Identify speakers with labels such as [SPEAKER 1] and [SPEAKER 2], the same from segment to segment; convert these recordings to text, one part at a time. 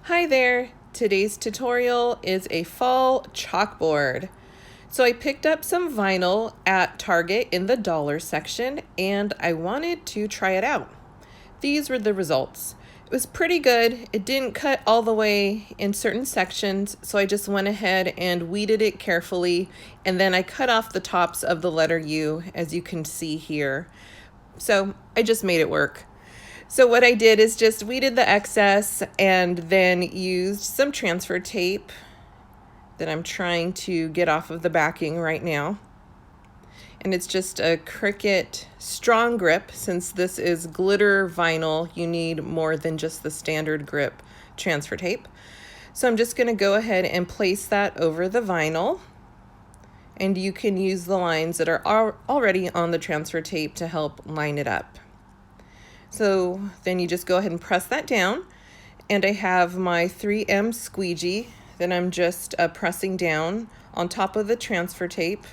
[SPEAKER 1] Hi there! Today's tutorial is a fall chalkboard. So I picked up some vinyl at Target in the dollar section and I wanted to try it out. These were the results. It was pretty good. It didn't cut all the way in certain sections, so I just went ahead and weeded it carefully, and then I cut off the tops of the letter U, as you can see here. So I just made it work. So what I did is just weeded the excess and then used some transfer tape that I'm trying to get off of the backing right now. And it's just a Cricut strong grip. Since this is glitter vinyl, you need more than just the standard grip transfer tape. So I'm just going to go ahead and place that over the vinyl. And you can use the lines that are already on the transfer tape to help line it up. So then you just go ahead and press that down, and I have my 3M Squeegee that I'm just pressing down on top of the transfer tape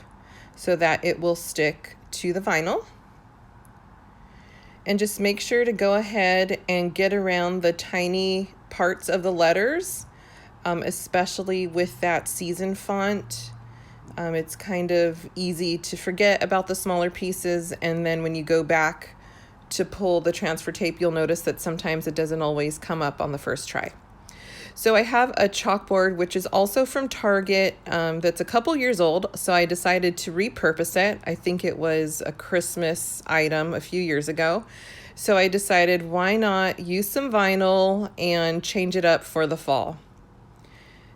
[SPEAKER 1] so that it will stick to the vinyl. And just make sure to go ahead and get around the tiny parts of the letters, especially with that season font. It's kind of easy to forget about the smaller pieces, and then when you go back to pull the transfer tape, you'll notice that sometimes it doesn't always come up on the first try. So I have a chalkboard, which is also from Target, that's a couple years old, so I decided to repurpose it. I think it was a Christmas item a few years ago. So I decided, why not use some vinyl and change it up for the fall.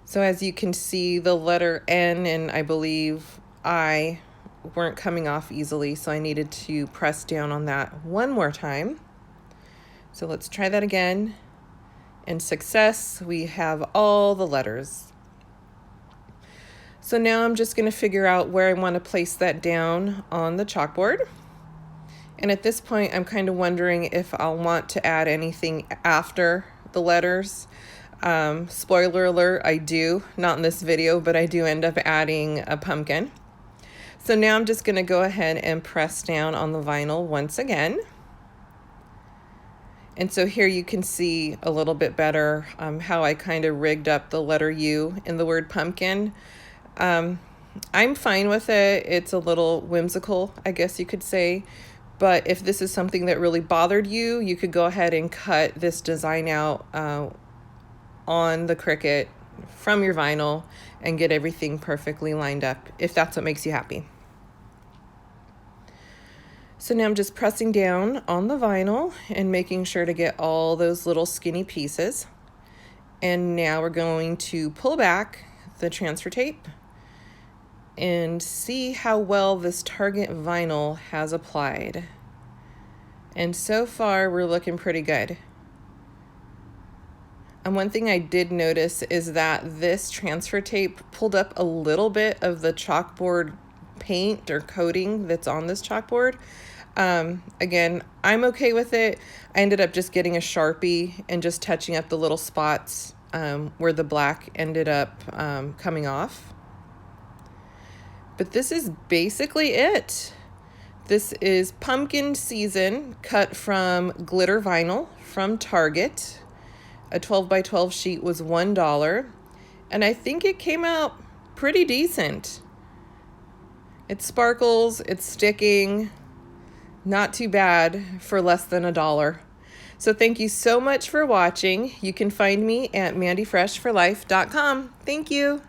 [SPEAKER 1] So as you can see, the letter N and I believe I weren't coming off easily, so I needed to press down on that one more time. So let's try that again. And success, we have all the letters. So now I'm just going to figure out where I want to place that down on the chalkboard. And at this point, I'm kind of wondering if I'll want to add anything after the letters. Spoiler alert, I do. Not in this video, but I do end up adding a pumpkin. So now I'm just going to go ahead and press down on the vinyl once again. And so here you can see a little bit better how I kind of rigged up the letter U in the word pumpkin. I'm fine with it. It's a little whimsical, I guess you could say. But if this is something that really bothered you, you could go ahead and cut this design out on the Cricut from your vinyl and get everything perfectly lined up, if that's what makes you happy. So now I'm just pressing down on the vinyl and making sure to get all those little skinny pieces. And now we're going to pull back the transfer tape and see how well this Target vinyl has applied. And so far we're looking pretty good. And one thing I did notice is that this transfer tape pulled up a little bit of the chalkboard paint or coating that's on this chalkboard. Again, I'm okay with it. I ended up just getting a Sharpie and just touching up the little spots where the black ended up coming off. But this is basically it. This is pumpkin season cut from glitter vinyl from Target. A 12 by 12 sheet was $1, and I think it came out pretty decent. It sparkles, it's sticking, not too bad for less than $1. So thank you so much for watching. You can find me at mandyfreshforlife.com. Thank you.